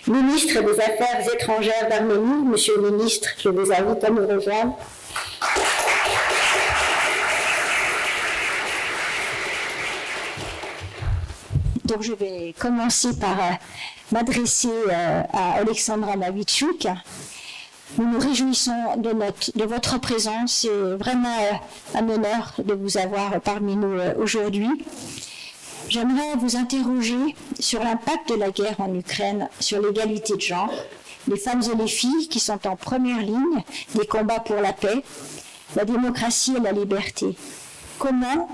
Ministre des Affaires étrangères d'Arménie, Monsieur le Ministre, je vous invite à nous rejoindre. Donc je vais commencer par m'adresser à Alexandra Mavitchouk. Nous nous réjouissons de votre présence. C'est vraiment un honneur de vous avoir parmi nous aujourd'hui. J'aimerais vous interroger sur l'impact de la guerre en Ukraine sur l'égalité de genre, les femmes et les filles qui sont en première ligne des combats pour la paix, la démocratie et la liberté. Comment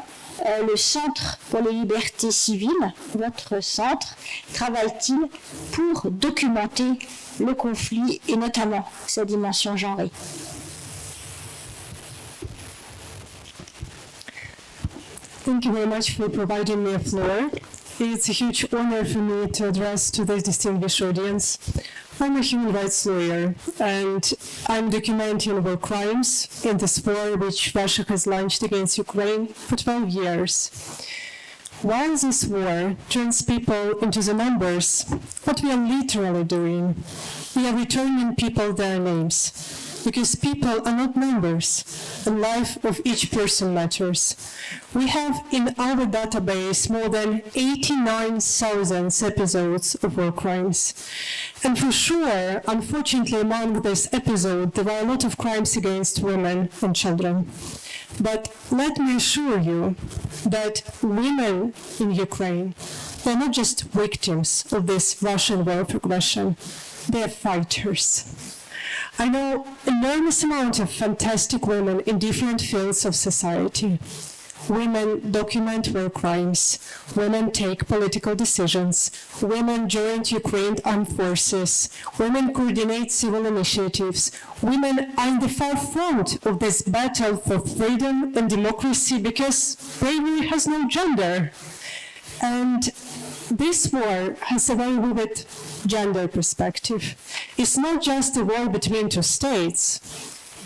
le Centre pour les libertés civiles, votre centre, travaille-t-il pour documenter le conflit et notamment sa dimension genrée? Thank you very much for providing me a floor. It's a huge honor for me to address to this distinguished audience. I'm a human rights lawyer, and I'm documenting war crimes in this war which Russia has launched against Ukraine for 12 years. While this war turns people into the numbers, what we are literally doing, we are returning people their names. Because people are not numbers, the life of each person matters. We have in our database more than 89,000 episodes of war crimes. And for sure, unfortunately, among this episode, there are a lot of crimes against women and children. But let me assure you that women in Ukraine, they're not just victims of this Russian war of aggression, they're fighters. I know enormous amount of fantastic women in different fields of society. Women document war crimes. Women take political decisions. Women join Ukraine armed forces. Women coordinate civil initiatives. Women are in the far front of this battle for freedom and democracy because bravery has no gender. And this war has a very vivid gender perspective. It's not just a war between two states.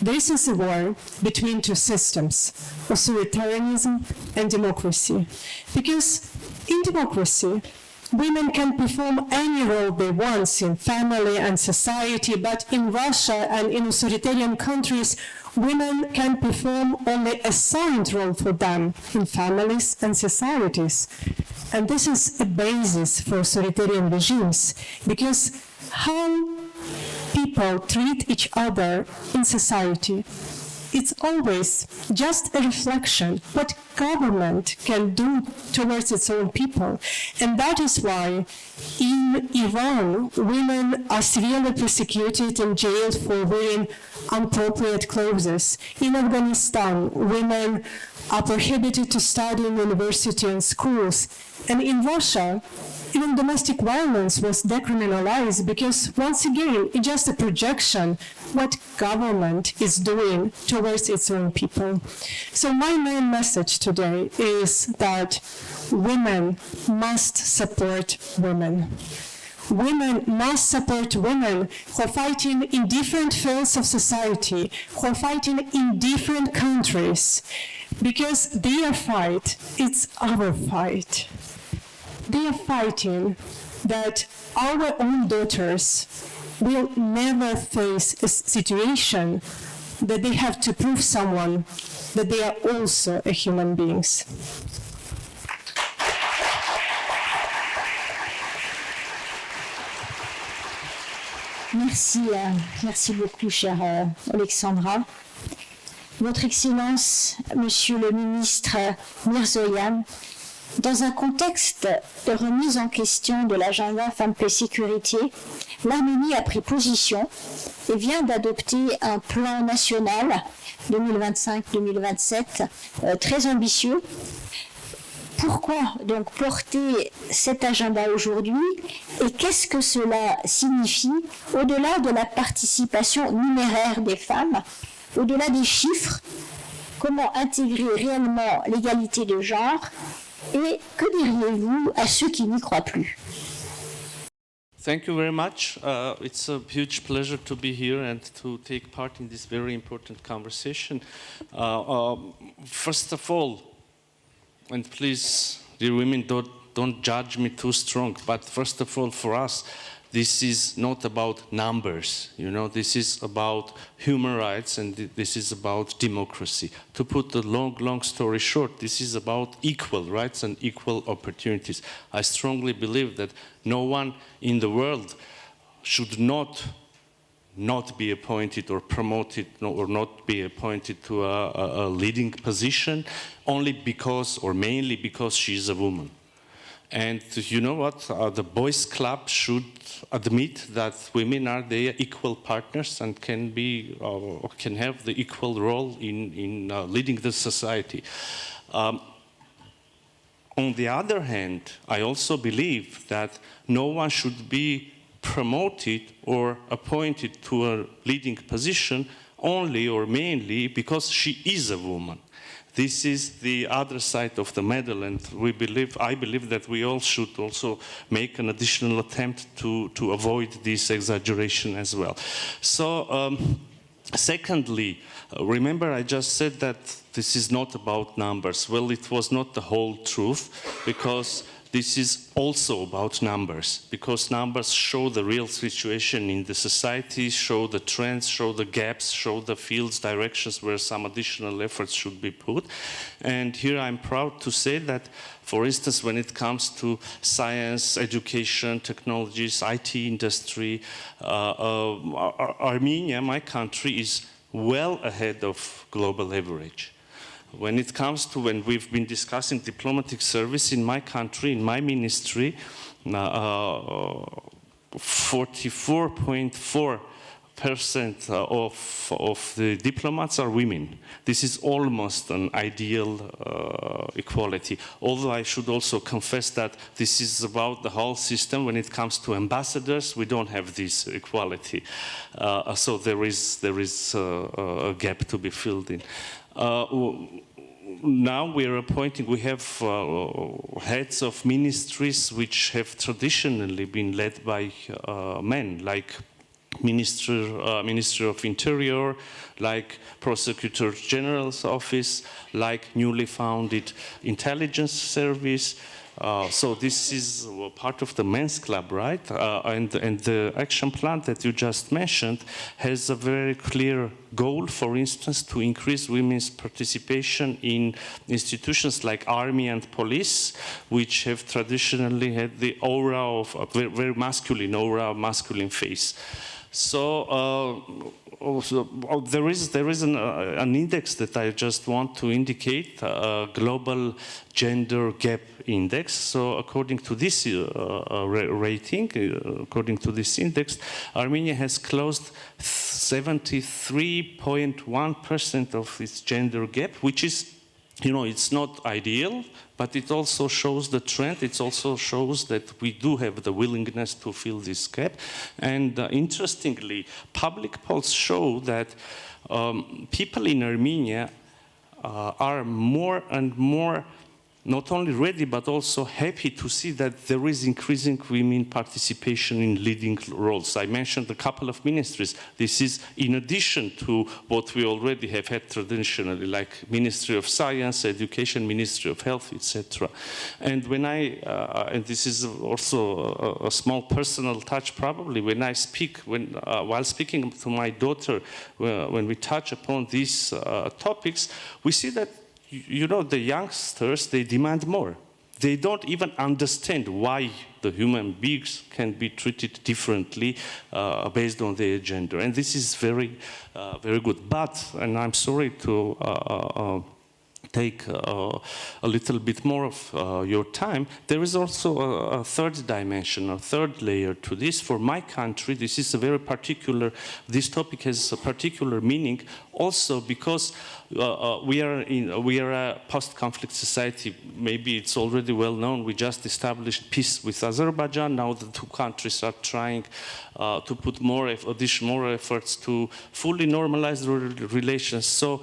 This is a war between two systems, authoritarianism and democracy. Because in democracy, women can perform any role they want in family and society, but in Russia and in authoritarian countries, women can perform only a assigned role for them in families and societies. And this is a basis for authoritarian regimes, because how people treat each other in society, it's always just a reflection what government can do towards its own people. And that is why in Iran, women are severely persecuted and jailed for wearing inappropriate clothes. In Afghanistan, women are prohibited to study in university and schools. And in Russia, even domestic violence was decriminalized because, once again, it's just a projection what government is doing towards its own people. So my main message today is that women must support women. Women must support women who are fighting in different fields of society, who are fighting in different countries, because their fight is our fight. They are fighting that our own daughters will never face a situation that they have to prove someone that they are also a human beings. Merci beaucoup, chère Alexandra. Votre Excellence, Monsieur le Ministre Mirzoyan, dans un contexte de remise en question de l'agenda Femmes, Paix, Sécurité, l'Arménie a pris position et vient d'adopter un plan national 2025-2027 très ambitieux. Pourquoi donc porter cet agenda aujourd'hui et qu'est-ce que cela signifie au-delà de la participation numéraire des femmes, au-delà des chiffres, comment intégrer réellement l'égalité de genre et que diriez-vous à ceux qui n'y croient plus? Thank you very much. It's a huge pleasure to be here and to take part in this very important conversation. First of all, and please, dear women, don't judge me too strong, but first of all, for us, this is not about numbers, this is about human rights, and this is about democracy. To put the long story short, this is about equal rights and equal opportunities. I strongly believe that no one in the world should not be appointed or promoted or not be appointed to a leading position only because or mainly because she's a woman. And you know what? The boys' club should admit that women are their equal partners and can have the equal role in leading the society. On the other hand, I also believe that no one should be promoted or appointed to a leading position only or mainly because she is a woman. This is the other side of the medal, and I believe that we all should also make an additional attempt to avoid this exaggeration as well. So, secondly, remember I just said that this is not about numbers. Well, it was not the whole truth, because this is also about numbers, because numbers show the real situation in the society, show the trends, show the gaps, show the fields, directions where some additional efforts should be put. And here I'm proud to say that, for instance, when it comes to science, education, technologies, IT industry, Armenia, my country, is well ahead of global average. When it comes to when we've been discussing diplomatic service in my country, in my ministry, 44.4% of the diplomats are women. This is almost an ideal equality. Although I should also confess that this is about the whole system. When it comes to ambassadors, we don't have this equality. So there is a gap to be filled in. Now we have heads of ministries which have traditionally been led by men, like Minister of Interior, like Prosecutor General's office, like newly founded intelligence service. So this is part of the men's club, right? And the action plan that you just mentioned has a very clear goal, for instance, to increase women's participation in institutions like army and police, which have traditionally had the aura of a very masculine face. So there is an index that I just want to indicate, a global gender gap index. So according to this rating, according to this index, Armenia has closed 73.1% of its gender gap, which is, it's not ideal, but it also shows the trend. It also shows that we do have the willingness to fill this gap. And interestingly, public polls show that people in Armenia are more and more not only ready, but also happy to see that there is increasing women participation in leading roles. I mentioned a couple of ministries. This is in addition to what we already have had traditionally, like Ministry of Science, Education, Ministry of Health, etc. And and this is also a small personal touch probably, when I speak, while speaking to my daughter, when we touch upon these topics, we see that the youngsters, they demand more. They don't even understand why the human beings can be treated differently based on their gender. And this is very, very good. But, and I'm sorry to take a little bit more of your time, there is also a third dimension, a third layer to this. For my country, this is a very particular, this topic has a particular meaning also because we are a post-conflict society. Maybe it's already well known. We just established peace with Azerbaijan. Now the two countries are trying to put more efforts to fully normalize the relations. So,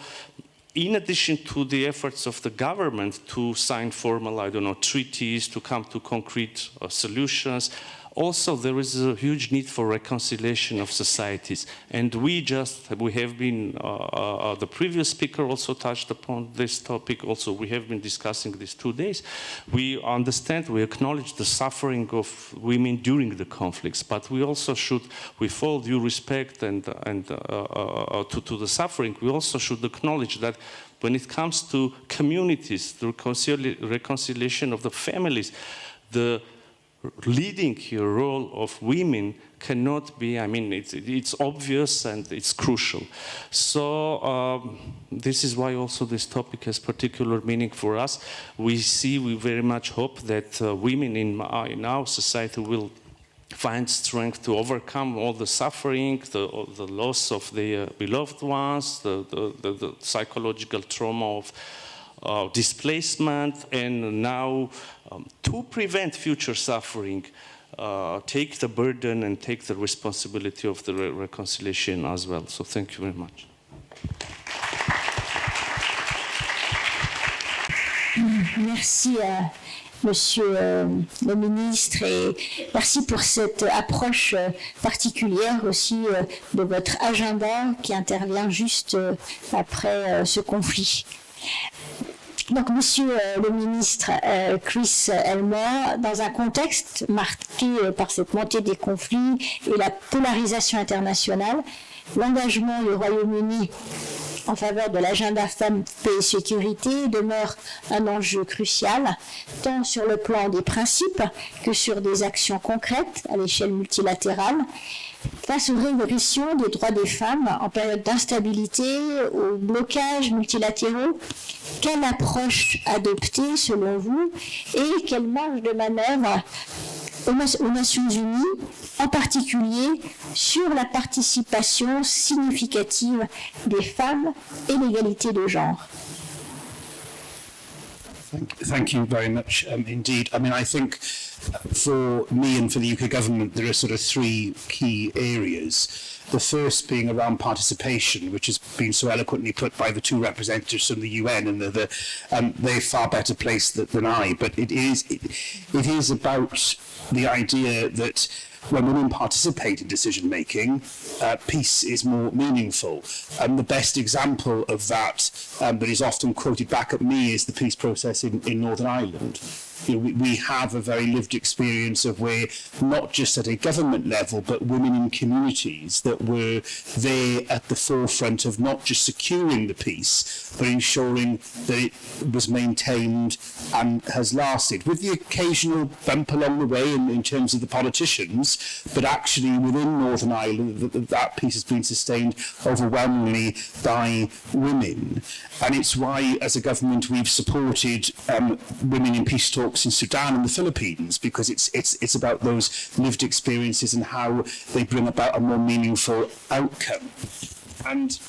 in addition to the efforts of the government to sign formal, treaties, to come to concrete solutions, Also, there is a huge need for reconciliation of societies. And we have been, the previous speaker also touched upon this topic. Also, we have been discussing this 2 days. We understand, we acknowledge the suffering of women during the conflicts, but we also should, with all due respect and to the suffering, we also should acknowledge that when it comes to communities, the reconciliation of the families, the leading role of women cannot be, I mean, it's obvious and it's crucial. So this is why also this topic has particular meaning for us. We very much hope that women in our society will find strength to overcome all the suffering, the loss of their beloved ones, the psychological trauma of displacement, and now to prevent future suffering, take the burden and take the responsibility of the reconciliation as well. So thank you very much. Merci Monsieur le ministre, et merci pour cette approche particulière aussi de votre agenda qui intervient juste après ce conflit. Donc, Monsieur le ministre Chris Elmore, dans un contexte marqué par cette montée des conflits et la polarisation internationale, l'engagement du Royaume-Uni en faveur de l'agenda femmes, paix et sécurité demeure un enjeu crucial, tant sur le plan des principes que sur des actions concrètes à l'échelle multilatérale. Face aux régressions des droits des femmes en période d'instabilité, aux blocages multilatéraux, quelle approche adopter selon vous et quelle marge de manœuvre aux Nations Unies, en particulier sur la participation significative des femmes et l'égalité de genre? Thank you very much indeed. I mean, I think for me and for the UK government, there are sort of three key areas. The first being around participation, which has been so eloquently put by the two representatives from the UN, and they're far better placed than I. But it is about the idea that when women participate in decision making, peace is more meaningful. And the best example of that is often quoted back at me is the peace process in Northern Ireland. You know, we have a very lived experience of where, not just at a government level, but women in communities that were there at the forefront of not just securing the peace, but ensuring that it was maintained and has lasted, with the occasional bump along the way in terms of the politicians, but actually within Northern Ireland, that peace has been sustained overwhelmingly by women. And it's why, as a government, we've supported women in peace talks in Sudan and the Philippines, because it's about those lived experiences and how they bring about a more meaningful outcome. And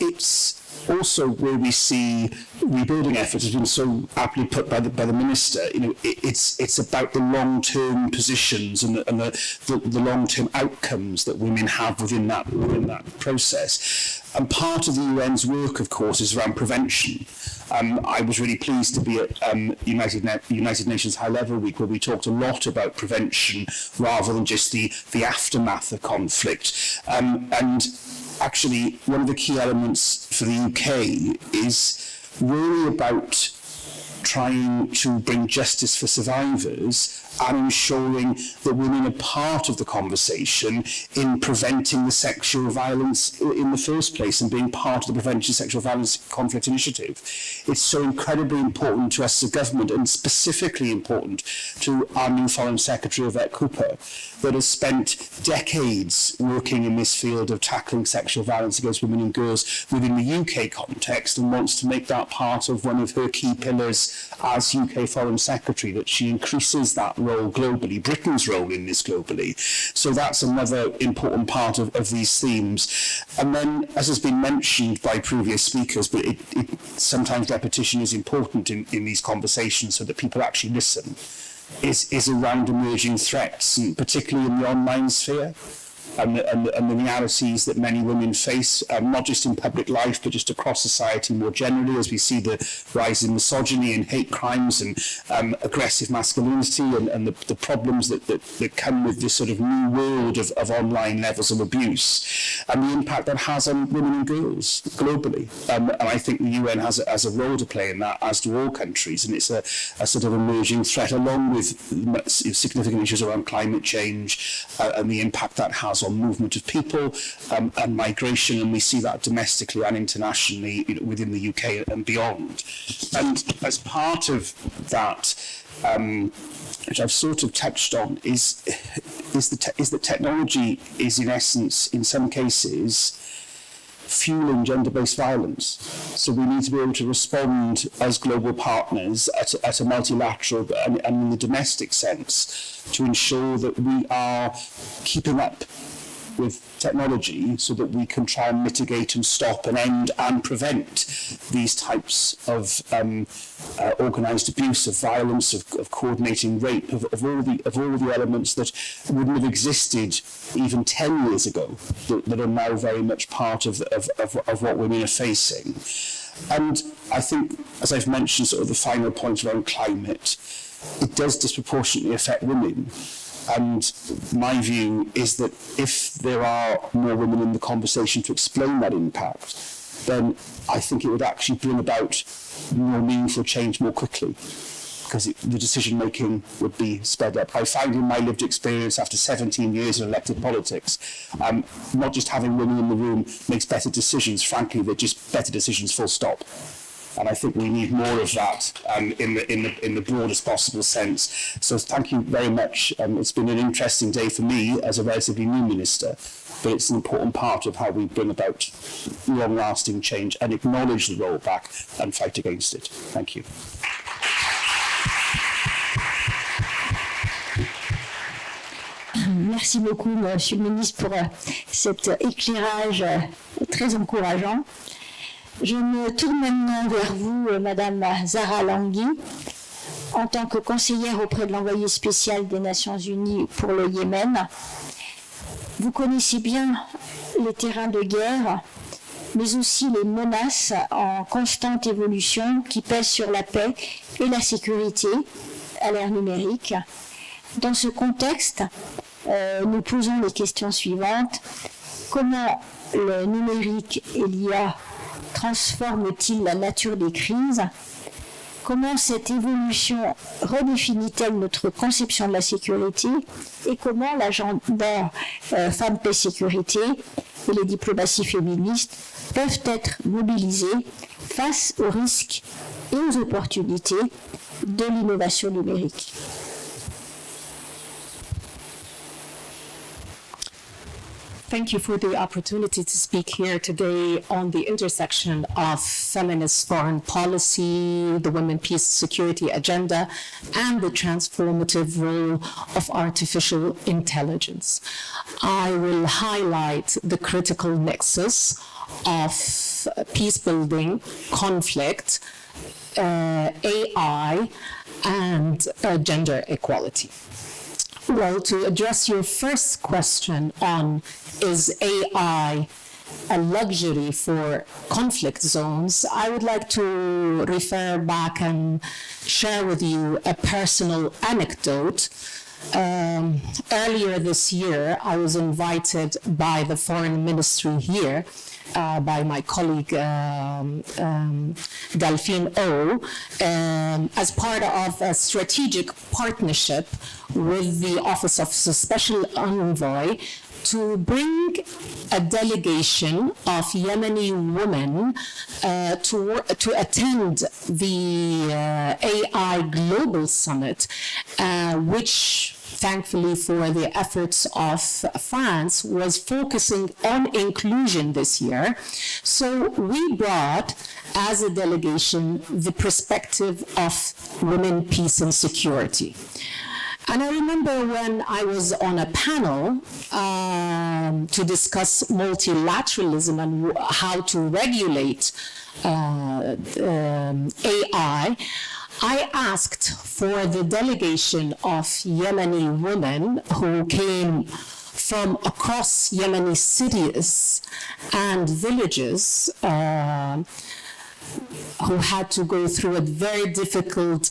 it's also where we see rebuilding efforts has been so aptly put by the minister. You know, it's about the long-term positions and the long-term outcomes that women have within that process. And part of the UN's work, of course, is around prevention. I was really pleased to be at United Nations High Level Week, where we talked a lot about prevention rather than just the aftermath of conflict. And actually, one of the key elements for the UK is really about trying to bring justice for survivors and ensuring that women are part of the conversation in preventing the sexual violence in the first place and being part of the Prevention of Sexual Violence Conflict Initiative. It's so incredibly important to us as a government, and specifically important to our new Foreign Secretary, Yvette Cooper, that has spent decades working in this field of tackling sexual violence against women and girls within the UK context, and wants to make that part of one of her key pillars as UK Foreign Secretary, that she increases that role globally, Britain's role in this globally. So that's another important part of these themes. And then, as has been mentioned by previous speakers, but sometimes repetition is important in these conversations so that people actually listen, is around emerging threats, and particularly in the online sphere. and the realities that many women face, not just in public life, but just across society more generally, as we see the rise in misogyny and hate crimes and aggressive masculinity and the problems that come with this sort of new world of online levels of abuse, and the impact that has on women and girls globally. And I think the UN has a role to play in that, as do all countries, and it's a sort of emerging threat, along with significant issues around climate change and the impact that has on movement of people and migration, and we see that domestically and internationally, within the UK and beyond. And as part of that, which I've sort of touched on, is that technology is, in essence, in some cases, fueling gender-based violence. So we need to be able to respond as global partners at a multilateral and in the domestic sense to ensure that we are keeping up with technology so that we can try and mitigate and stop and end and prevent these types of organised abuse, of violence, of coordinating rape, of all the elements that wouldn't have existed even 10 years ago, that are now very much part of what women are facing. And I think, as I've mentioned, sort of the final point around climate, it does disproportionately affect women. And my view is that if there are more women in the conversation to explain that impact, then I think it would actually bring about more meaningful change more quickly, because the decision-making would be sped up. I find in my lived experience after 17 years in elected politics, not just having women in the room makes better decisions. Frankly, they're just better decisions, full stop. And I think we need more of that in the broadest possible sense. So thank you very much. It's been an interesting day for me as a relatively new minister, but it's an important part of how we bring about long-lasting change and acknowledge the rollback and fight against it. Thank you. Merci beaucoup, Monsieur le Ministre, pour cet éclairage très encourageant. Je me tourne maintenant vers vous, Madame Zahra Langui, en tant que conseillère auprès de l'envoyé spécial des Nations Unies pour le Yémen. Vous connaissez bien les terrains de guerre, mais aussi les menaces en constante évolution qui pèsent sur la paix et la sécurité à l'ère numérique. Dans ce contexte, nous posons les questions suivantes. Comment le numérique et l'IA transforme-t-il la nature des crises? Comment cette évolution redéfinit-elle notre conception de la sécurité? Et comment l'agenda Femmes, Paix, Sécurité et les diplomaties féministes peuvent être mobilisées face aux risques et aux opportunités de l'innovation numérique? Thank you for the opportunity to speak here today on the intersection of feminist foreign policy, the women, peace, security agenda, and the transformative role of artificial intelligence. I will highlight the critical nexus of peace building, conflict, AI, and gender equality. Well, to address your first question on is AI a luxury for conflict zones, I would like to refer back and share with you a personal anecdote. Earlier this year, I was invited by the foreign ministry here, by my colleague Delphine O, as part of a strategic partnership with the Office of the Special Envoy to bring a delegation of Yemeni women to attend the AI Global Summit, which thankfully for the efforts of France, was focusing on inclusion this year. So we brought, as a delegation, the perspective of women, peace, and security. And I remember when I was on a panel to discuss multilateralism and how to regulate AI, I asked for the delegation of Yemeni women who came from across Yemeni cities and villages who had to go through a very difficult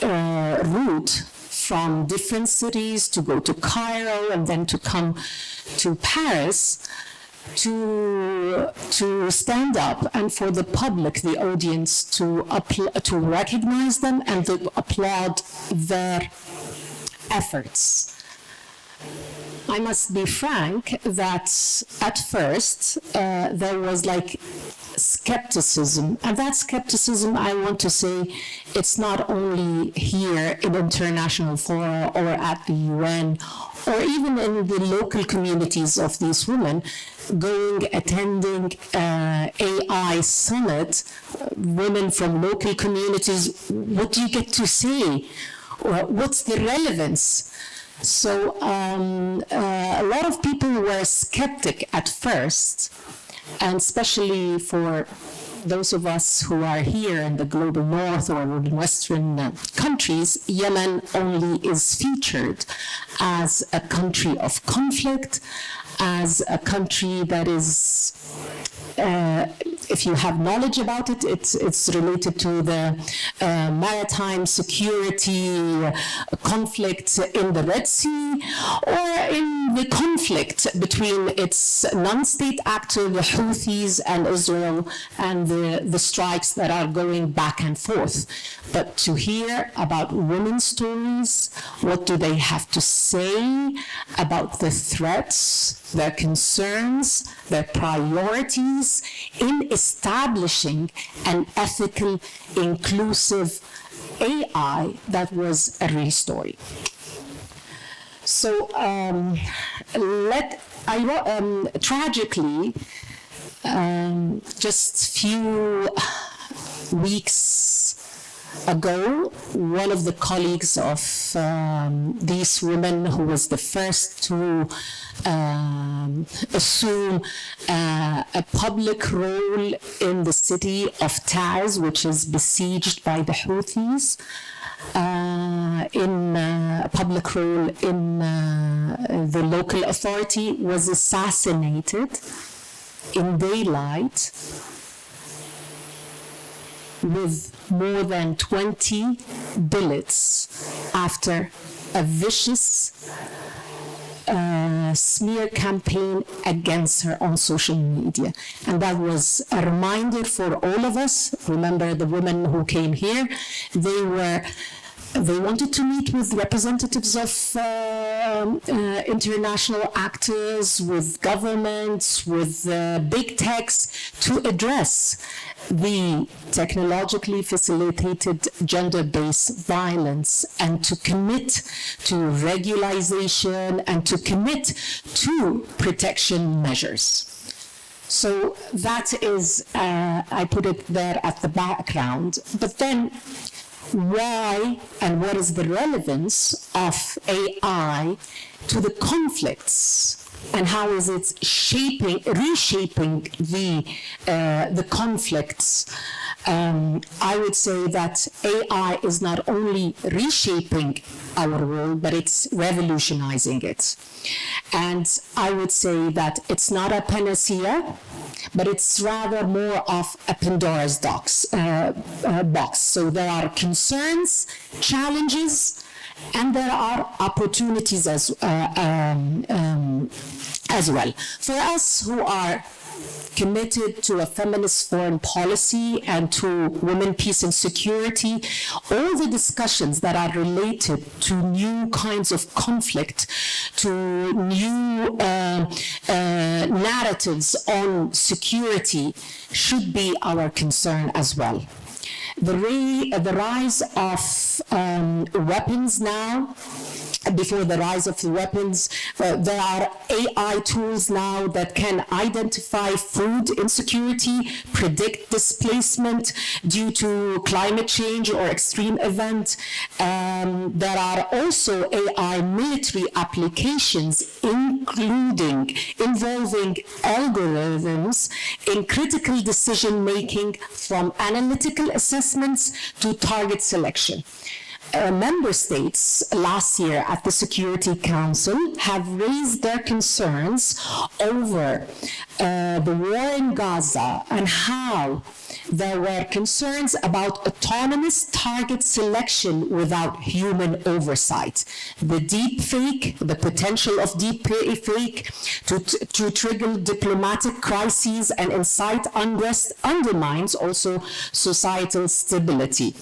route from different cities to go to Cairo and then to come to Paris to stand up and for the public, the audience, to recognize them and to applaud their efforts. I must be frank that at first there was like skepticism, and that skepticism, I want to say, it's not only here in international fora or at the UN or even in the local communities of these women, attending AI summit, women from local communities, what do you get to say? What's the relevance? So a lot of people were skeptic at first, and especially for those of us who are here in the global north or in Western countries, Yemen only is featured as a country of conflict, as a country that is, if you have knowledge about it, it's related to the maritime security conflict in the Red Sea, or in the conflict between its non-state actor, the Houthis, and Israel, and the strikes that are going back and forth. But to hear about women's stories, what do they have to say about the threats, their concerns, their priorities in establishing an ethical, inclusive AI, that was a real story. So tragically, just few weeks ago, one of the colleagues of these women, who was the first to assume a public role in the city of Taiz, which is besieged by the Houthis, in a public role in the local authority, was assassinated in daylight with more than 20 bullets after a vicious smear campaign against her on social media. And that was a reminder for all of us. Remember the women who came here, they wanted to meet with representatives of international actors, with governments, with big techs, to address the technologically facilitated gender-based violence, and to commit to regularization and to commit to protection measures. So that is, I put it there at the background. But then, why and what is the relevance of AI to the conflicts, and how is it reshaping the conflicts? I would say that AI is not only reshaping our world, but it's revolutionizing it. And I would say that it's not a panacea, but it's rather more of a Pandora's box. So there are concerns, challenges, and there are opportunities as well. For us who are committed to a feminist foreign policy and to women, peace and security, all the discussions that are related to new kinds of conflict, to new narratives on security should be our concern as well. The rise of weapons now, before the rise of the weapons, there are AI tools now that can identify food insecurity, predict displacement due to climate change or extreme event. There are also AI military applications, involving algorithms in critical decision making, from analytical assessments to target selection. member states last year at the Security Council have raised their concerns over the war in Gaza and how there were concerns about autonomous target selection without human oversight. The deep fake, the potential of deep fake to trigger diplomatic crises and incite unrest undermines also societal stability.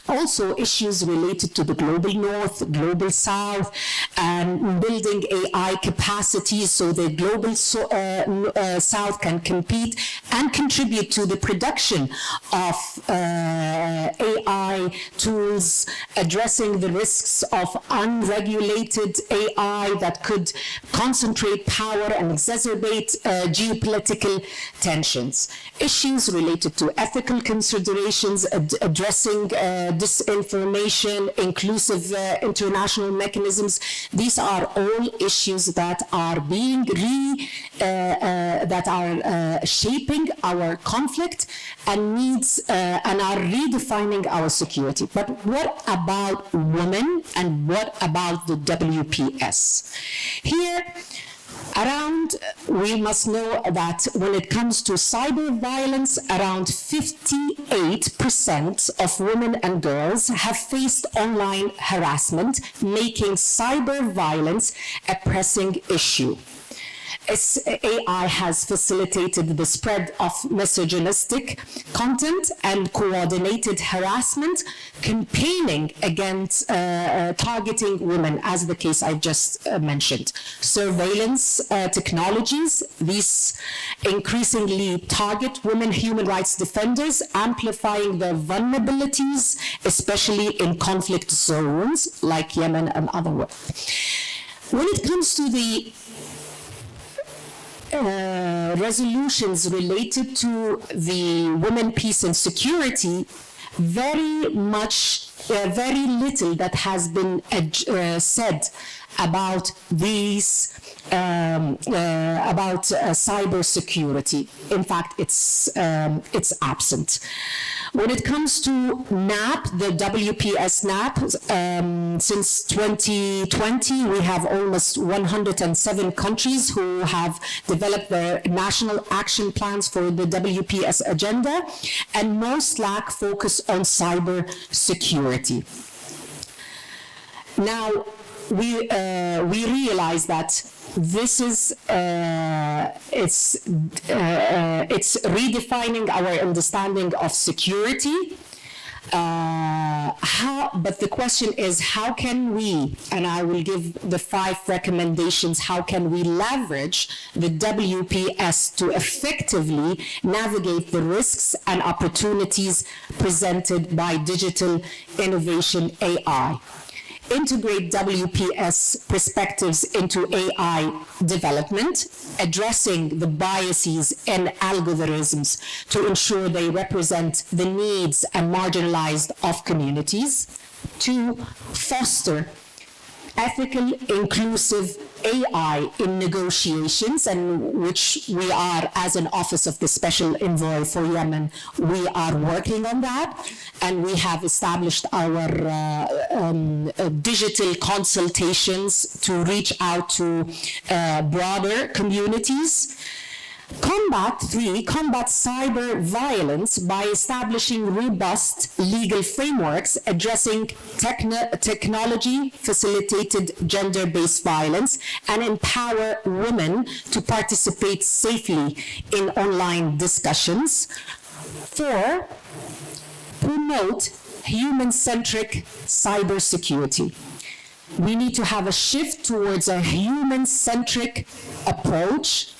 Also, issues related to the global north, global south, and building AI capacities so the global south can compete and contribute to the production of AI tools, addressing the risks of unregulated AI that could concentrate power and exacerbate geopolitical tensions. Issues related to ethical considerations, addressing disinformation, inclusive international mechanisms. These are all issues that are being shaping our conflict and needs and are redefining our security. But what about women and what about the WPS? Here, we must know that when it comes to cyber violence, around 58% of women and girls have faced online harassment, making cyber violence a pressing issue. AI has facilitated the spread of misogynistic content and coordinated harassment, campaigning against targeting women, as the case I just mentioned. Surveillance technologies, these increasingly target women human rights defenders, amplifying their vulnerabilities, especially in conflict zones like Yemen and other ones. When it comes to the resolutions related to the women, peace and security, very little that has been said about these, about cyber security. In fact, it's absent. When it comes to NAP, the WPS NAP, since 2020, we have almost 107 countries who have developed their national action plans for the WPS agenda, and most lack focus on cyber security. Now, we realize that this is it's redefining our understanding of security. But the question is, how can we, and I will give the 5 recommendations, how can we leverage the WPS to effectively navigate the risks and opportunities presented by digital innovation AI? Integrate WPS perspectives into AI development, addressing the biases in algorithms to ensure they represent the needs and marginalized of communities. 2, foster ethical, inclusive AI in negotiations, and which we are, as an Office of the Special Envoy for Yemen, we are working on that, and we have established our digital consultations to reach out to broader communities. Combat cyber violence by establishing robust legal frameworks addressing technology-facilitated gender-based violence and empower women to participate safely in online discussions. 4, promote human-centric cybersecurity. We need to have a shift towards a human-centric approach,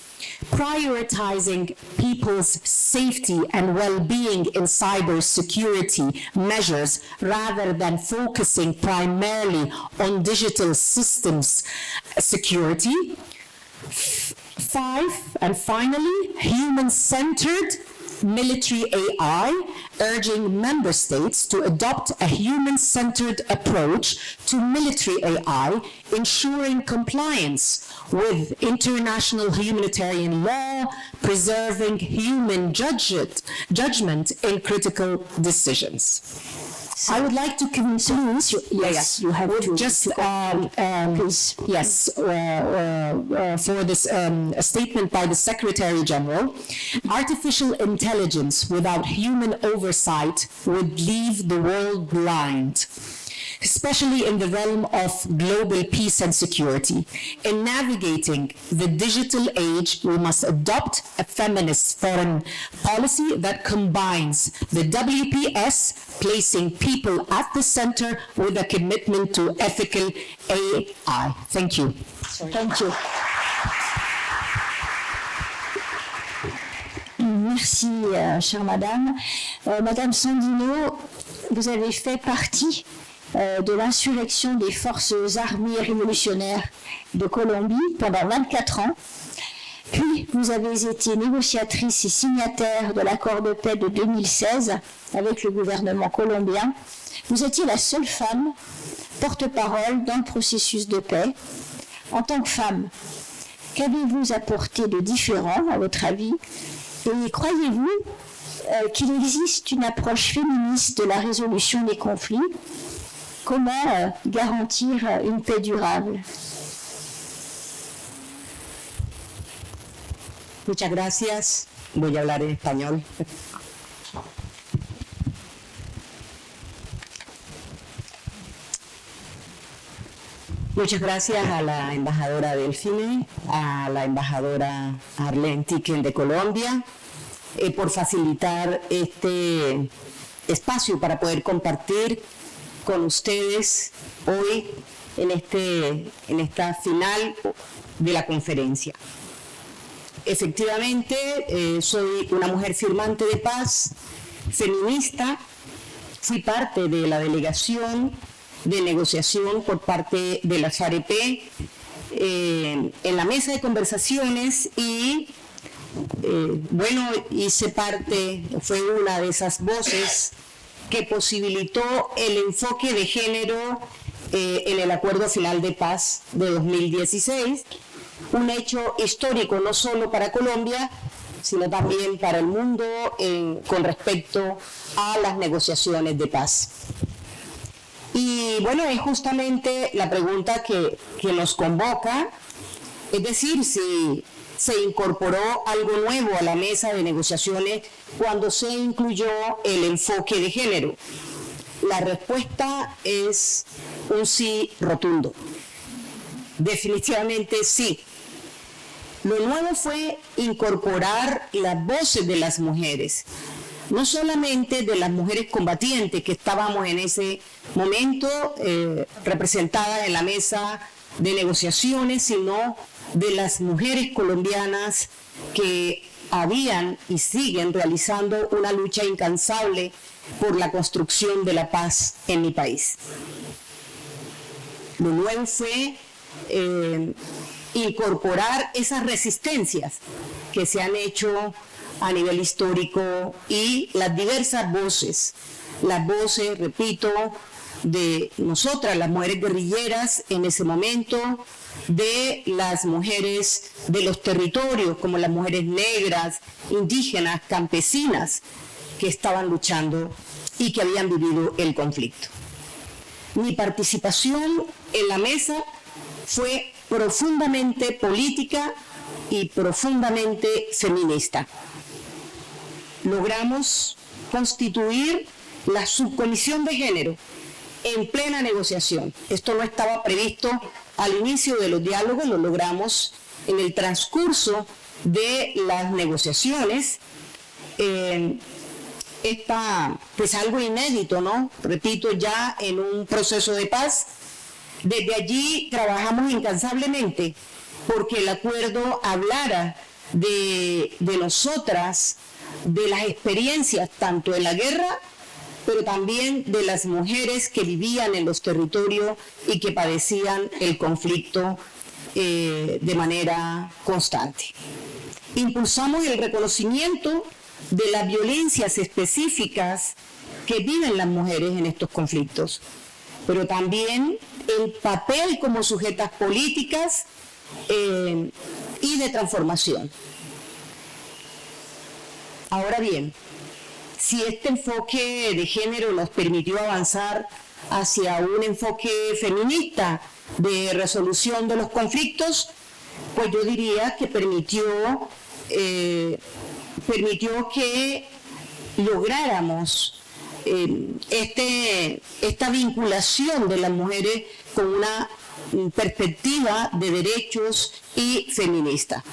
prioritizing people's safety and well-being in cybersecurity measures rather than focusing primarily on digital systems security. 5, and finally, human-centered military AI, urging member states to adopt a human-centered approach to military AI, ensuring compliance with international humanitarian law, preserving human judgment in critical decisions. I would like to conclude. Yes, you have with to. Just Please. yes, for this statement by the Secretary General, artificial intelligence without human oversight would leave the world blind, especially in the realm of global peace and security. In navigating the digital age, we must adopt a feminist foreign policy that combines the WPS, placing people at the center, with a commitment to ethical AI. Thank you. Thank you. Merci, chère madame. Madame Sandino, vous avez fait partie de l'insurrection des forces armées révolutionnaires de Colombie pendant 24 ans. Puis, vous avez été négociatrice et signataire de l'accord de paix de 2016 avec le gouvernement colombien. Vous étiez la seule femme porte-parole dans le processus de paix. En tant que femme, qu'avez-vous apporté de différent, à votre avis? Et croyez-vous qu'il existe une approche féministe de la résolution des conflits? Comment garantir une paix durable? Muchas gracias. Voy a hablar en español. Muchas gracias a la embajadora Delfine, a la embajadora Arlene Tiquen de Colombia, por facilitar este espacio para poder compartir con ustedes hoy en esta final de la conferencia. Efectivamente, soy una mujer firmante de paz, feminista, fui parte de la delegación de negociación por parte de la FAREP en la mesa de conversaciones y bueno, hice parte, fue una de esas voces que posibilitó el enfoque de género en el Acuerdo Final de Paz de 2016, un hecho histórico no solo para Colombia, sino también para el mundo con respecto a las negociaciones de paz. Y bueno, es justamente la pregunta que nos convoca, es decir, si se incorporó algo nuevo a la mesa de negociaciones cuando se incluyó el enfoque de género. La respuesta es un sí rotundo. Definitivamente sí. Lo nuevo fue incorporar las voces de las mujeres, no solamente de las mujeres combatientes que estábamos en ese momento representadas en la mesa de negociaciones, sino de las mujeres colombianas que habían y siguen realizando una lucha incansable por la construcción de la paz en mi país. Lo nuevo fue incorporar esas resistencias que se han hecho a nivel histórico y las diversas voces, repito, de nosotras, las mujeres guerrilleras en ese momento, de las mujeres de los territorios, como las mujeres negras, indígenas, campesinas, que estaban luchando y que habían vivido el conflicto. Mi participación en la mesa fue profundamente política y profundamente feminista. Logramos constituir la subcomisión de género en plena negociación. Esto no estaba previsto al inicio de los diálogos, lo logramos en el transcurso de las negociaciones. Pues algo inédito, ¿no? Repito, ya en un proceso de paz. Desde allí trabajamos incansablemente porque el acuerdo hablara de nosotras, de las experiencias tanto en la guerra, pero también de las mujeres que vivían en los territorios y que padecían el conflicto de manera constante. Impulsamos el reconocimiento de las violencias específicas que viven las mujeres en estos conflictos, pero también el papel como sujetas políticas y de transformación. Ahora bien, si este enfoque de género nos permitió avanzar hacia un enfoque feminista de resolución de los conflictos, pues yo diría que permitió que lográramos esta vinculación de las mujeres con una perspectiva de derechos y feminista.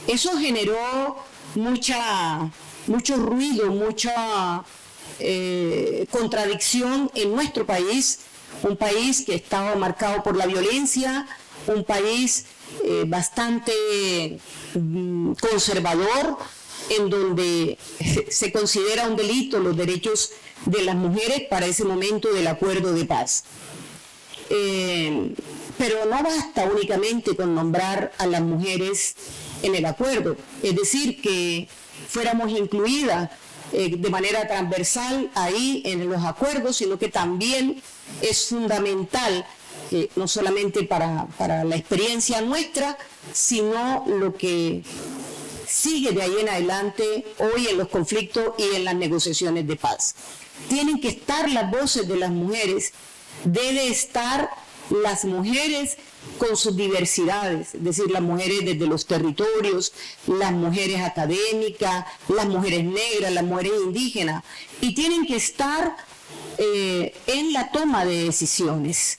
Eso generó mucho ruido, mucha contradicción en nuestro país, un país que estaba marcado por la violencia, un país bastante conservador, en donde se considera un delito los derechos de las mujeres para ese momento del acuerdo de paz. Pero no basta únicamente con nombrar a las mujeres en el acuerdo, es decir, que fuéramos incluidas de manera transversal ahí en los acuerdos, sino que también es fundamental, no solamente para la experiencia nuestra, sino lo que sigue de ahí en adelante hoy en los conflictos y en las negociaciones de paz. Tienen que estar las voces de las mujeres, debe estar las mujeres con sus diversidades, es decir, las mujeres desde los territorios, las mujeres académicas, las mujeres negras, las mujeres indígenas, y tienen que estar en la toma de decisiones.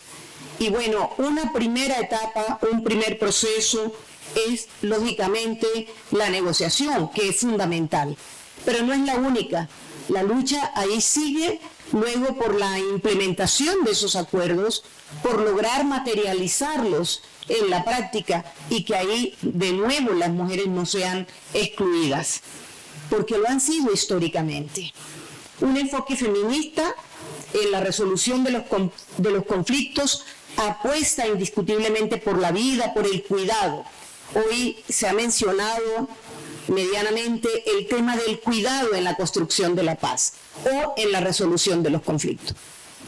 Y bueno, una primera etapa, un primer proceso es lógicamente la negociación, que es fundamental, pero no es la única. La lucha ahí sigue luego por la implementación de esos acuerdos, por lograr materializarlos en la práctica y que ahí de nuevo las mujeres no sean excluidas, porque lo han sido históricamente. Un enfoque feminista en la resolución de los conflictos apuesta indiscutiblemente por la vida, por el cuidado. Hoy se ha mencionado medianamente el tema del cuidado en la construcción de la paz o en la resolución de los conflictos.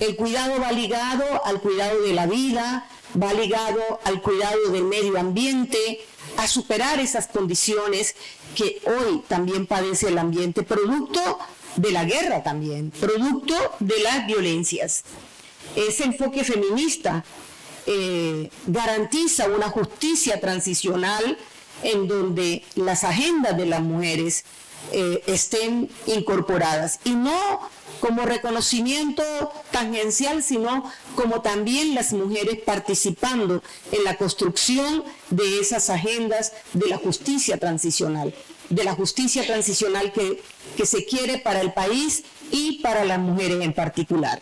El cuidado va ligado al cuidado de la vida, va ligado al cuidado del medio ambiente, a superar esas condiciones que hoy también padece el ambiente, producto de la guerra también, producto de las violencias. Ese enfoque feminista garantiza una justicia transicional en donde las agendas de las mujeres estén incorporadas, y no como reconocimiento tangencial, sino como también las mujeres participando en la construcción de esas agendas de la justicia transicional que se quiere para el país y para las mujeres en particular.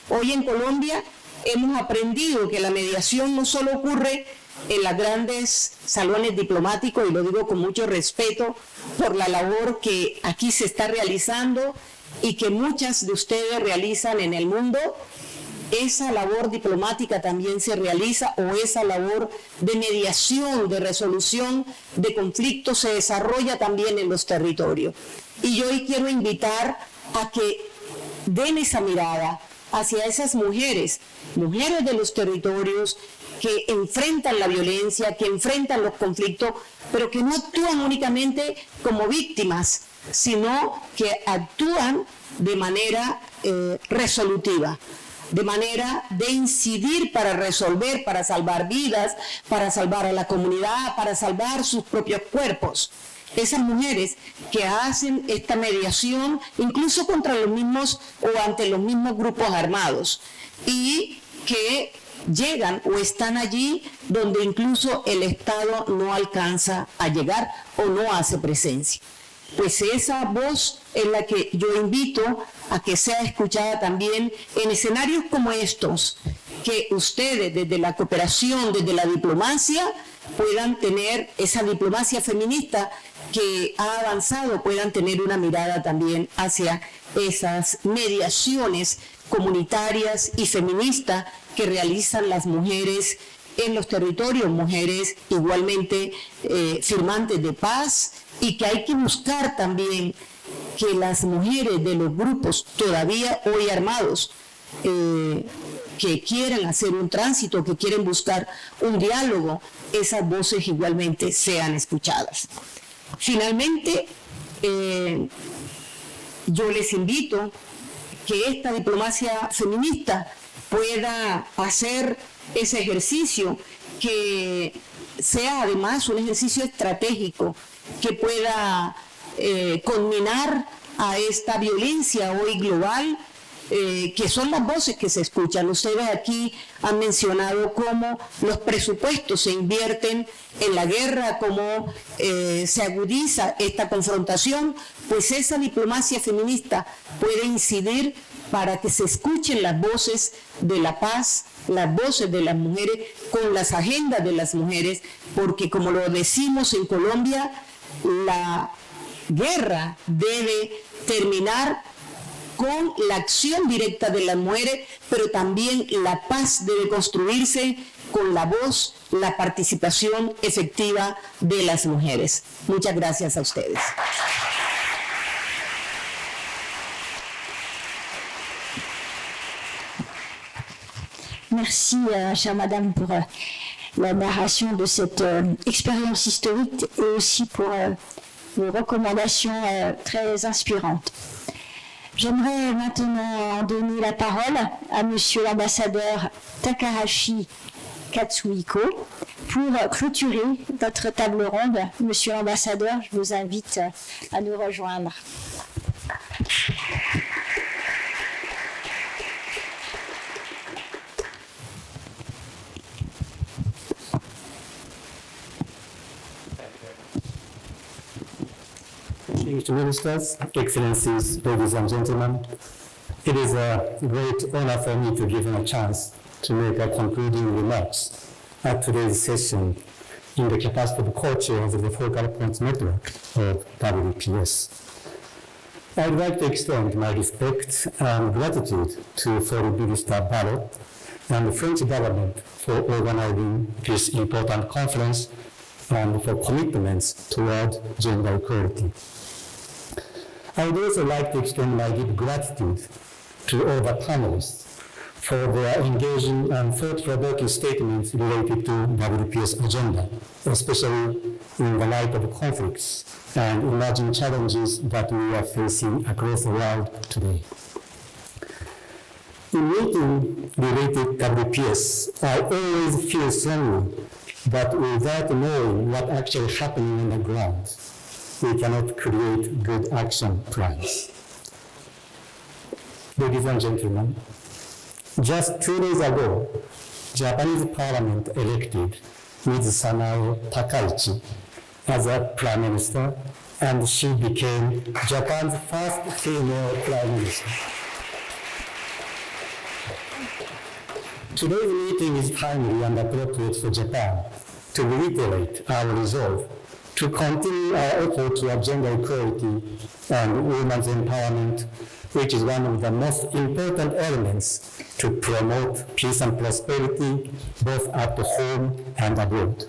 Hoy en Colombia hemos aprendido que la mediación no solo ocurre en los grandes salones diplomáticos, y lo digo con mucho respeto por la labor que aquí se está realizando y que muchas de ustedes realizan en el mundo. Esa labor diplomática también se realiza, o esa labor de mediación, de resolución de conflictos se desarrolla también en los territorios. Y yo hoy quiero invitar a que den esa mirada hacia esas mujeres de los territorios que enfrentan la violencia, que enfrentan los conflictos, pero que no actúan únicamente como víctimas, sino que actúan de manera resolutiva, de manera de incidir para resolver, para salvar vidas, para salvar a la comunidad, para salvar sus propios cuerpos. Esas mujeres que hacen esta mediación incluso contra los mismos o ante los mismos grupos armados, y que llegan o están allí donde incluso el Estado no alcanza a llegar o no hace presencia. Pues esa voz es la que yo invito a que sea escuchada también en escenarios como estos, que ustedes desde la cooperación, desde la diplomacia, puedan tener esa diplomacia feminista que ha avanzado, puedan tener una mirada también hacia esas mediaciones comunitarias y feministas que realizan las mujeres en los territorios, mujeres igualmente firmantes de paz, y que hay que buscar también que las mujeres de los grupos todavía hoy armados que quieran hacer un tránsito, que quieren buscar un diálogo, esas voces igualmente sean escuchadas. Finalmente, yo les invito que esta diplomacia feminista pueda hacer ese ejercicio, que sea además un ejercicio estratégico, que pueda conminar a esta violencia hoy global, que son las voces que se escuchan. Ustedes aquí han mencionado cómo los presupuestos se invierten en la guerra, cómo se agudiza esta confrontación, pues esa diplomacia feminista puede incidir para que se escuchen las voces de la paz, las voces de las mujeres, con las agendas de las mujeres, porque como lo decimos en Colombia, la guerra debe terminar con la acción directa de las mujeres, pero también la paz debe construirse con la voz, la participación efectiva de las mujeres. Muchas gracias a ustedes. Merci, chère madame, pour la narration de cette expérience historique et aussi pour vos recommandations très inspirantes. J'aimerais maintenant donner la parole à monsieur l'ambassadeur Takahashi Katsuhiko pour clôturer notre table ronde. Monsieur l'ambassadeur, je vous invite à nous rejoindre. Distinguished ministers, excellencies, ladies and gentlemen, it is a great honor for me to give you a chance to make a concluding remarks at today's session in the capacity of co-chair of the Focal Points Network of WPS. I would like to extend my respect and gratitude to Foreign Minister Barrot and the French government for organizing this important conference and for commitments toward gender equality. I would also like to extend my deep gratitude to all the panelists for their engaging and thought-provoking statements related to WPS agenda, especially in the light of conflicts and emerging challenges that we are facing across the world today. In meeting related WPS, I always feel strongly that without knowing what actually happening on the ground, we cannot create good action plans. Ladies and gentlemen, just 2 days ago, Japanese parliament elected Ms. Sanae Takaichi as a prime minister, and she became Japan's first female prime minister. Today's meeting is timely and appropriate for Japan to reiterate our resolve to continue our effort towards gender equality and women's empowerment, which is one of the most important elements to promote peace and prosperity both at home and abroad.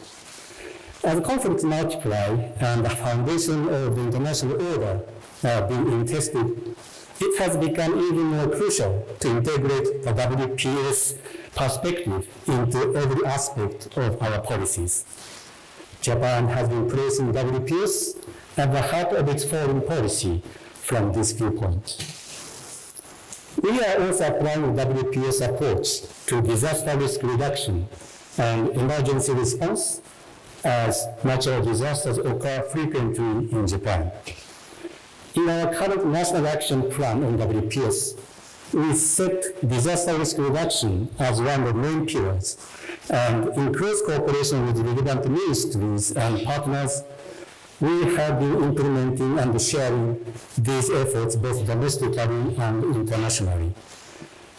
As conflicts multiply and the foundation of the international order are being tested, it has become even more crucial to integrate the WPS perspective into every aspect of our policies. Japan has been placing WPS at the heart of its foreign policy from this viewpoint. We are also applying the WPS approach to disaster risk reduction and emergency response as natural disasters occur frequently in Japan. In our current National Action Plan on WPS, we set disaster risk reduction as one of the main pillars, and in close cooperation with relevant ministries and partners, we have been implementing and sharing these efforts both domestically and internationally.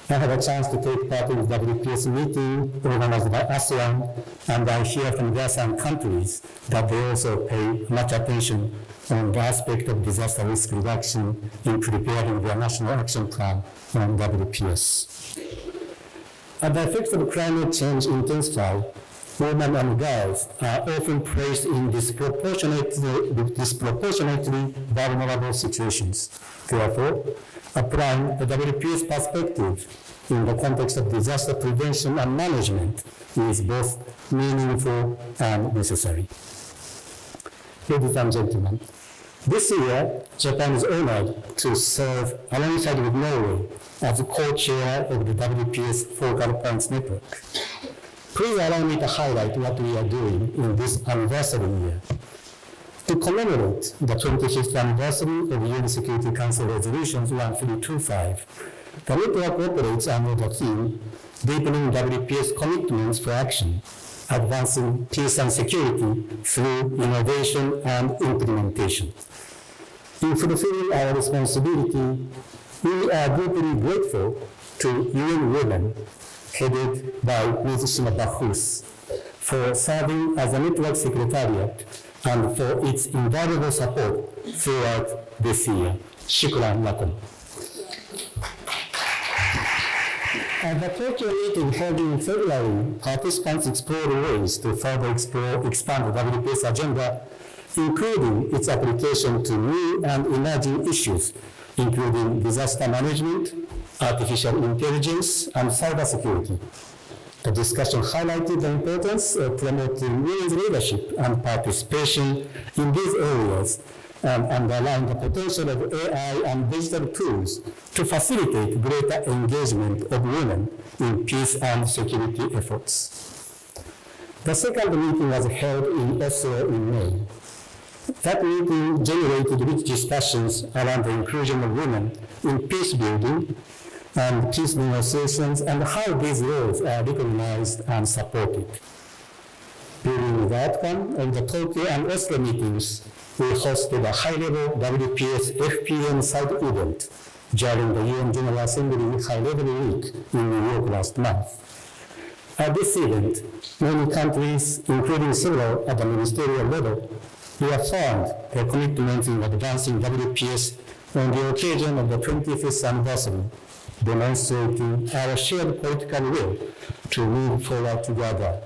I had a chance to take part in the WPS meeting organized by ASEAN, and I hear from the ASEAN countries that they also pay much attention on the aspect of disaster risk reduction in preparing their national action plan on WPS. As the effects of climate change intensify, women and girls are often placed in disproportionately vulnerable situations. Therefore, applying the WPS perspective in the context of disaster prevention and management is both meaningful and necessary. Ladies and gentlemen, This year, Japan is honored to serve alongside with Norway as the co-chair of the WPS Focal Points Network. Please allow me to highlight what we are doing in this anniversary year. To commemorate the 25th anniversary of UN Security Council Resolutions 1325, the network operates under the theme, Deepening WPS Commitments for Action, Advancing Peace and Security through Innovation and Implementation. In fulfilling our responsibility, we are deeply grateful to UN Women, headed by Ms. Shimabahus, for serving as a network secretariat and for its invaluable support throughout this year. Shukran lakum. At the Tokyo meeting held in February, participants explored ways to further expand the WPS agenda, including its application to new and emerging issues, including disaster management, artificial intelligence, and cybersecurity. The discussion highlighted the importance of promoting women's leadership and participation in these areas and underlined the potential of AI and digital tools to facilitate greater engagement of women in peace and security efforts. The second meeting was held in Oslo in May. That meeting generated rich discussions around the inclusion of women in peace building and peace negotiations and how these roles are recognized and supported. During the outcome of the Tokyo and Oslo meetings, we hosted a high-level WPS FPN side event during the UN General Assembly High-Level Week in New York last month. At this event, many countries, including several at the ministerial level, reaffirmed their commitment in advancing WPS on the occasion of the 25th anniversary, demonstrating our shared political will to move forward together.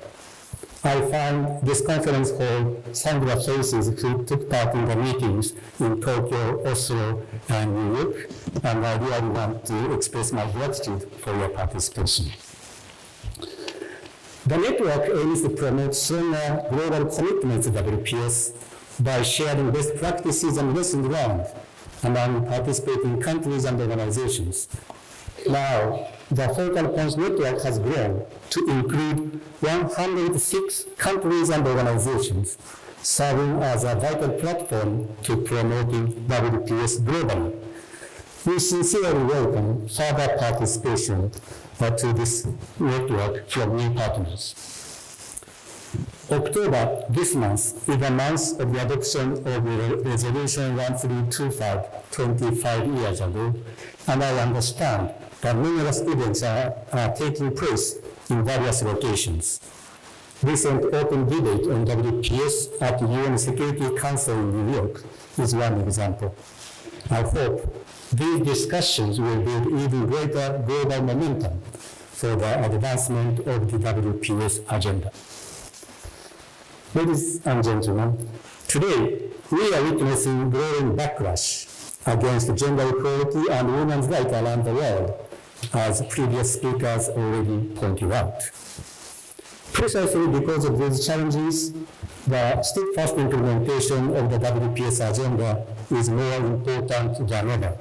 I find this conference hall some of the faces who took part in the meetings in Tokyo, Oslo, and New York, and I really want to express my gratitude for your participation. The network aims to promote stronger global commitment to WPS by sharing best practices and lessons learned among participating countries and organizations. Now, the Focal Points Network has grown to include 106 countries and organizations, serving as a vital platform to promoting WPS globally. We sincerely welcome further participation to this network from new partners. October this month is the month of the adoption of Resolution 1325 25 years ago, and I understand that numerous events are taking place in various locations. Recent open debate on WPS at the UN Security Council in New York is one example. I hope these discussions will build even greater global momentum for the advancement of the WPS agenda. Ladies and gentlemen, today we are witnessing growing backlash against gender equality and women's rights around the world, as previous speakers already pointed out. Precisely because of these challenges, the steadfast implementation of the WPS agenda is more important than ever.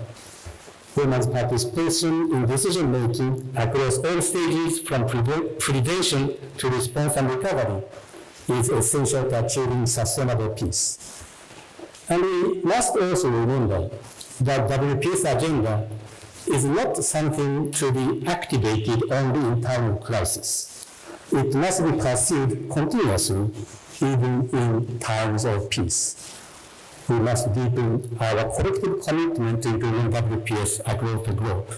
Women's participation in decision-making across all stages from prevention to response and recovery is essential to achieving sustainable peace. And we must also remember that WPS agenda is not something to be activated only in time of crisis. It must be pursued continuously, even in times of peace. We must deepen our collective commitment to implement WPS across the globe.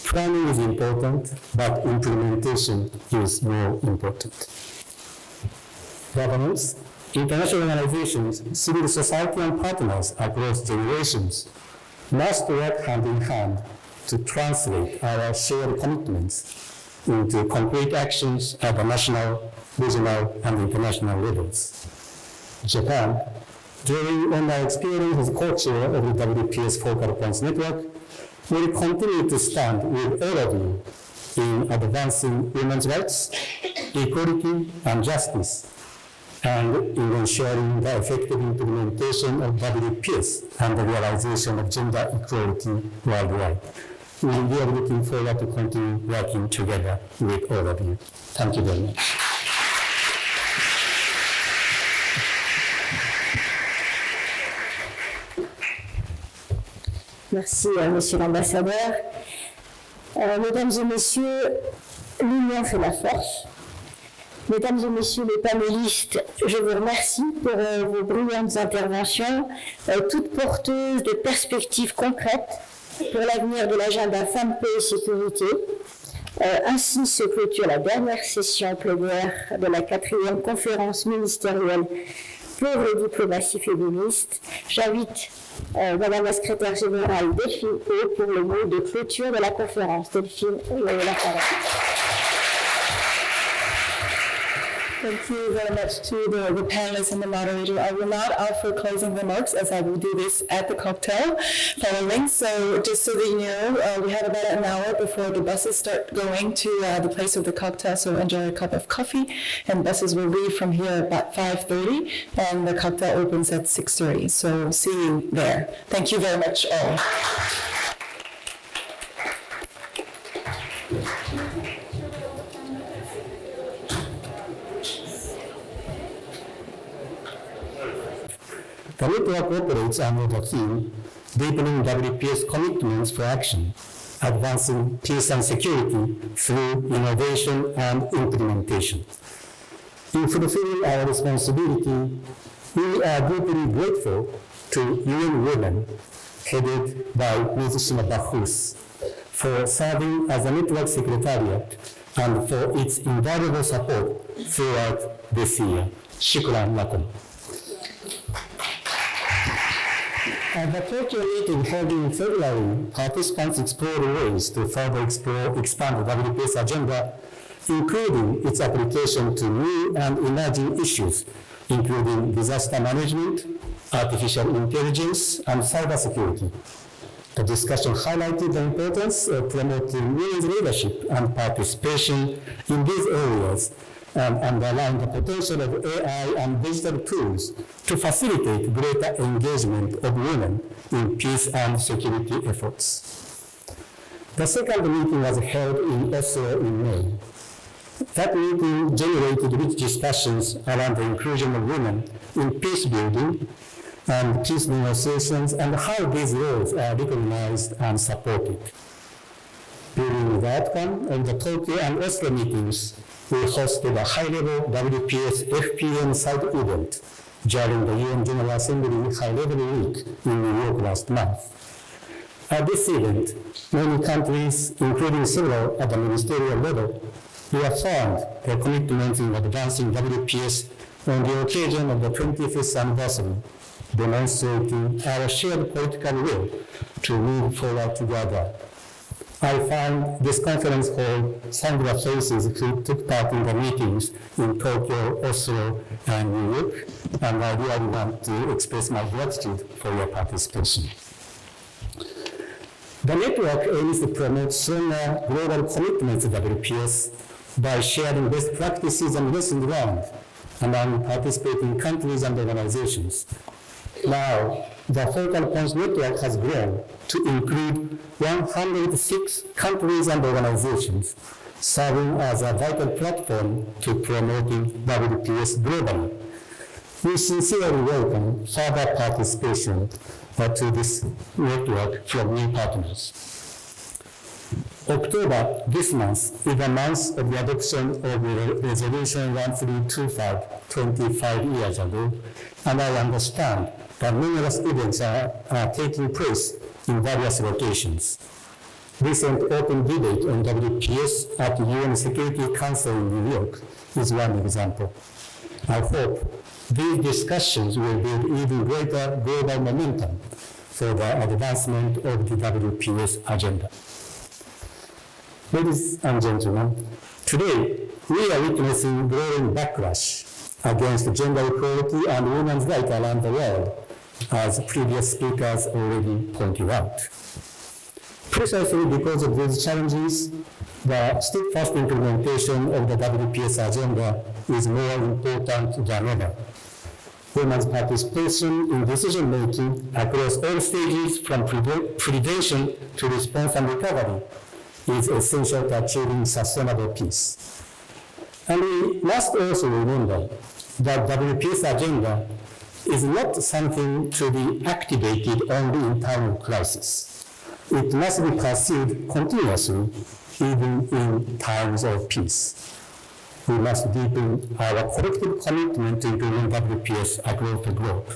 Planning is important, but implementation is more important. Governments, international organizations, civil society, and partners across generations must work hand in hand to translate our shared commitments into concrete actions at the national, regional, and international levels. Japan, drawing on our experience as co-chair of the WPS Focal Points Network, will continue to stand with all of you in advancing women's rights, equality, and justice, and in ensuring the effective implementation of WPS and the realization of gender equality worldwide. We are looking forward to continue working together with all of you. Thank you very much. Merci, Monsieur l'Ambassadeur. Mesdames et Messieurs, l'union fait la force. Mesdames et Messieurs les panélistes, je vous remercie pour vos brillantes interventions, toutes porteuses de perspectives concrètes pour l'avenir de l'agenda Femmes, Paix et Sécurité. Ainsi se clôture la dernière session plénière de la 4e conférence ministérielle pour les diplomaties féministes. J'invite Madame la secrétaire générale Delphine O pour le mot de clôture de la conférence. Delphine, la parole. Thank you very much to the panelists and the moderator. I will not offer closing remarks as I will do this at the cocktail following. So just so that you know, we have about an hour before the buses start going to the place of the cocktail. So enjoy a cup of coffee, and buses will leave from here about 5:30, and the cocktail opens at 6:30. So see you there. Thank you very much all. The network operates under the theme, deepening WPS commitments for action, advancing peace and security through innovation and implementation. In fulfilling our responsibility, we are deeply grateful to UN Women, headed by Ms. Shimabahus, for serving as a network secretariat and for its invaluable support throughout this year. Shukran lakum. At the Tokyo meeting held in February, participants explored ways to further expand the WPS agenda, including its application to new and emerging issues, including disaster management, artificial intelligence, and cybersecurity. The discussion highlighted the importance of promoting women's leadership and participation in these areas, and underline the potential of AI and digital tools to facilitate greater engagement of women in peace and security efforts. The second meeting was held in Oslo in May. That meeting generated rich discussions around the inclusion of women in peace building and peace negotiations and how these roles are recognized and supported. During the outcome of the Tokyo and Oslo meetings, we hosted a high-level WPS FPN side event during the UN General Assembly High-Level Week in New York last month. At this event, many countries, including several at the ministerial level, reaffirmed their commitment in advancing WPS on the occasion of the 25th anniversary, demonstrating our shared political will to move forward together. I found this conference hall some of the faces who took part in the meetings in Tokyo, Oslo, and New York, and I really want to express my gratitude for your participation. The network aims to promote stronger global commitments to WPS by sharing best practices and lessons learned among participating countries and organizations. Now, the Focal Points Network has grown to include 106 countries and organizations, serving as a vital platform to promoting WPS globally. We sincerely welcome further participation to this network from new partners. October this month is the month of the adoption of Resolution 1325 25 years ago, and I understand that numerous events are taking place in various locations. Recent open debate on WPS at the UN Security Council in New York is one example. I hope these discussions will build even greater global momentum for the advancement of the WPS agenda. Ladies and gentlemen, today we are witnessing growing backlash against gender equality and women's rights around the world, as previous speakers already pointed out. Precisely because of these challenges, the steadfast implementation of the WPS agenda is more important than ever. Women's participation in decision-making across all stages from prevention to response and recovery is essential to achieving sustainable peace. And we must also remember that WPS agenda is not something to be activated only in time of crisis. It must be pursued continuously, even in times of peace. We must deepen our collective commitment to implement WPS across the globe.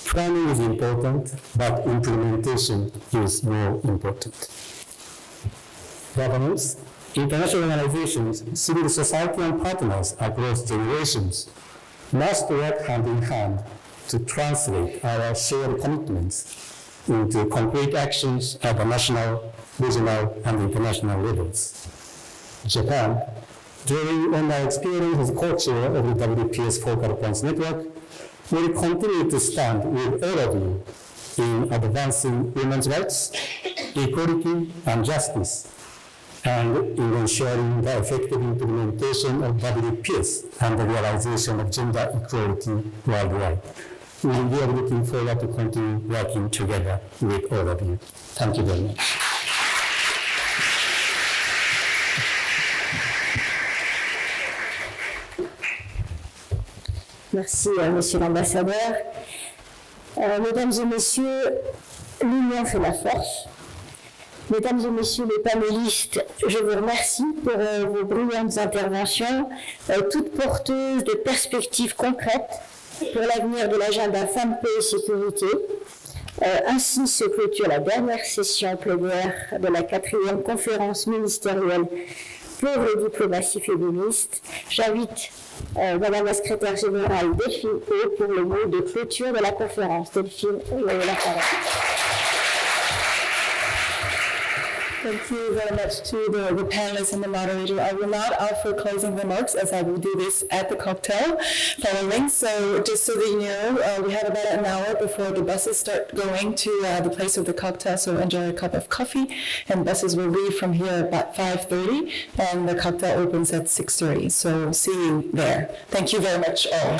Planning is important, but implementation is more important. Governments, international organizations, civil society, and partners across generations must work hand in hand to translate our shared commitments into concrete actions at the national, regional, and international levels. Japan, drawing on our experience as co-chair of the WPS Focal Points Network, will continue to stand with all of you in advancing women's rights, equality, and justice, and in ensuring the effective implementation of WPS and the realization of gender equality worldwide. We are looking forward to continue working together with all of you. Thank you very much. Merci, Monsieur l'Ambassadeur. Mesdames et Messieurs, l'union fait la force. Mesdames et Messieurs les panélistes, je vous remercie pour vos brillantes interventions, toutes porteuses de perspectives concrètes pour l'avenir de l'agenda Femmes, Paix et Sécurité. Ainsi se clôture la dernière session plénière de la 4e conférence ministérielle pour les diplomaties féministes. J'invite Madame la secrétaire générale Delphine Haut pour le mot de clôture de la conférence. Delphine, vous avez la parole. Thank you very much to the panelists and the moderator. I will not offer closing remarks as I will do this at the cocktail following. So just so that you know, we have about an hour before the buses start going to the place of the cocktail. So enjoy a cup of coffee, and buses will leave from here about 5:30, and the cocktail opens at 6:30. So see you there. Thank you very much all.